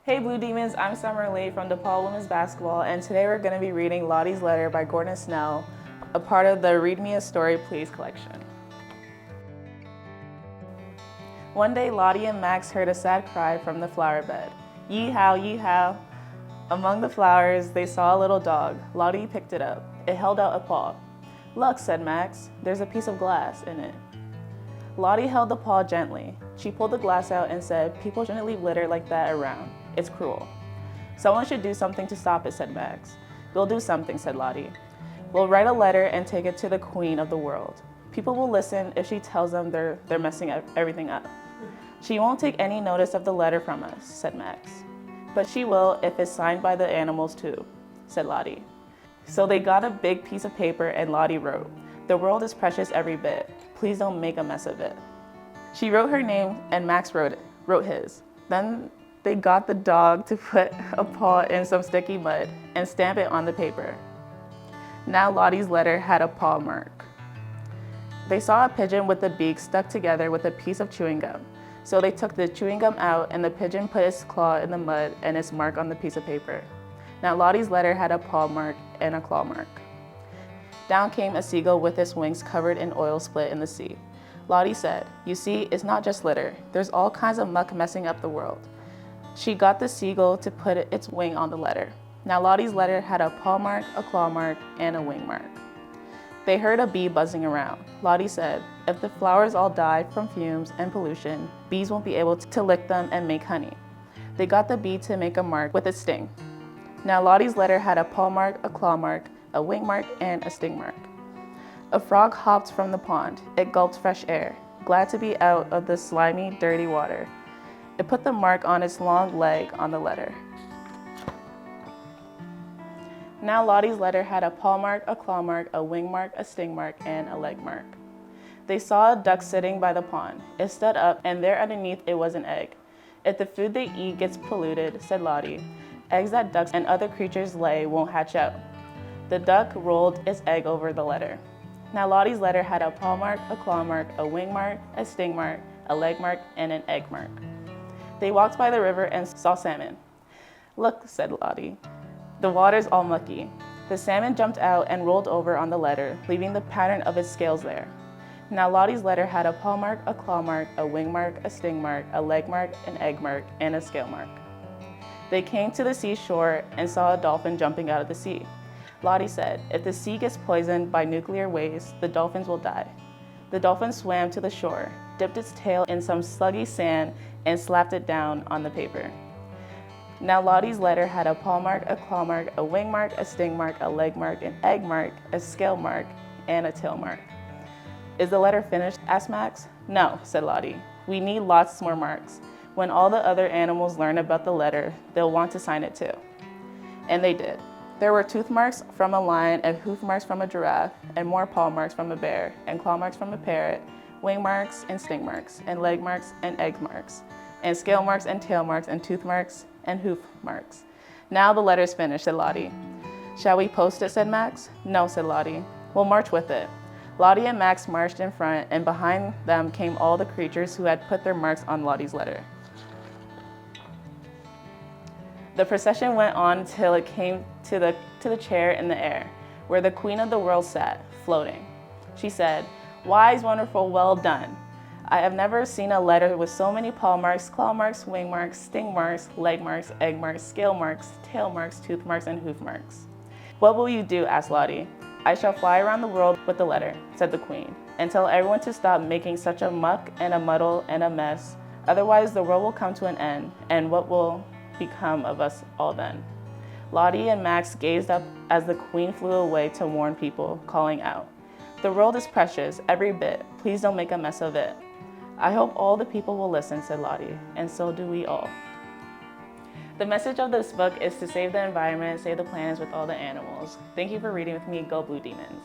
Hey Blue Demons, I'm Summer Lee from DePaul Women's Basketball, and today we're going to be reading Lottie's Letter by Gordon Snell, a part of the Read Me a Story Please collection. One day Lottie and Max heard a sad cry from the flower bed. Yee-haw, yee-haw. Among the flowers, they saw a little dog. Lottie picked it up. It held out a paw. Look, said Max, there's a piece of glass in it. Lottie held the paw gently. She pulled the glass out and said, people shouldn't leave litter like that around. It's cruel. Someone should do something to stop it, said Max. We'll do something, said Lottie. We'll write a letter and take it to the queen of the world. People will listen if she tells them they're messing everything up. She won't take any notice of the letter from us, said Max. But she will if it's signed by the animals too, said Lottie. So they got a big piece of paper and Lottie wrote, the world is precious every bit. Please don't make a mess of it. She wrote her name and Max wrote his. Then they got the dog to put a paw in some sticky mud and stamp it on the paper. Now Lottie's letter had a paw mark. They saw a pigeon with the beak stuck together with a piece of chewing gum. So they took the chewing gum out and the pigeon put its claw in the mud and its mark on the piece of paper. Now Lottie's letter had a paw mark and a claw mark. Down came a seagull with its wings covered in oil split in the sea. Lottie said, you see, it's not just litter. There's all kinds of muck messing up the world. She got the seagull to put its wing on the letter. Now Lottie's letter had a paw mark, a claw mark, and a wing mark. They heard a bee buzzing around. Lottie said, if the flowers all die from fumes and pollution, bees won't be able to lick them and make honey. They got the bee to make a mark with its sting. Now Lottie's letter had a paw mark, a claw mark, a wing mark, and a sting mark. A frog hopped from the pond. It gulped fresh air, glad to be out of the slimy, dirty water. It put the mark on its long leg on the letter. Now Lottie's letter had a paw mark, a claw mark, a wing mark, a sting mark, and a leg mark. They saw a duck sitting by the pond. It stood up, and there underneath it was an egg. If the food they eat gets polluted, said Lottie, eggs that ducks and other creatures lay won't hatch out. The duck rolled its egg over the letter. Now Lottie's letter had a paw mark, a claw mark, a wing mark, a sting mark, a leg mark, and an egg mark. They walked by the river and saw salmon. Look, said Lottie, the water's all mucky. The salmon jumped out and rolled over on the letter, leaving the pattern of its scales there. Now Lottie's letter had a paw mark, a claw mark, a wing mark, a sting mark, a leg mark, an egg mark, and a scale mark. They came to the seashore and saw a dolphin jumping out of the sea. Lottie said, if the sea gets poisoned by nuclear waste, the dolphins will die. The dolphin swam to the shore, dipped its tail in some sluggy sand, and slapped it down on the paper. Now Lottie's letter had a paw mark, a claw mark, a wing mark, a sting mark, a leg mark, an egg mark, a scale mark, and a tail mark. Is the letter finished? Asked Max. No, said Lottie. We need lots more marks. When all the other animals learn about the letter, they'll want to sign it too. And they did. There were tooth marks from a lion and hoof marks from a giraffe, and more paw marks from a bear, and claw marks from a parrot, wing marks and sting marks, and leg marks and egg marks, and scale marks and tail marks, and tooth marks and hoof marks. Now the letter's finished, said Lottie. Shall we post it, said Max. No, said Lottie. We'll march with it. Lottie and Max marched in front, and behind them came all the creatures who had put their marks on Lottie's letter. The procession went on till it came to the chair in the air, where the queen of the world sat, floating. She said, wise, wonderful, well done. I have never seen a letter with so many paw marks, claw marks, wing marks, sting marks, leg marks, egg marks, scale marks, tail marks, tooth marks, and hoof marks. What will you do? Asked Lottie. I shall fly around the world with the letter, said the queen, and tell everyone to stop making such a muck and a muddle and a mess. Otherwise the world will come to an end, and what will become of us all then? Lottie and Max gazed up as the queen flew away to warn people, calling out, the world is precious, every bit. Please don't make a mess of it. I hope all the people will listen, said Lottie, and so do we all. The message of this book is to save the environment, save the planets with all the animals. Thank you for reading with me. Go Blue Demons.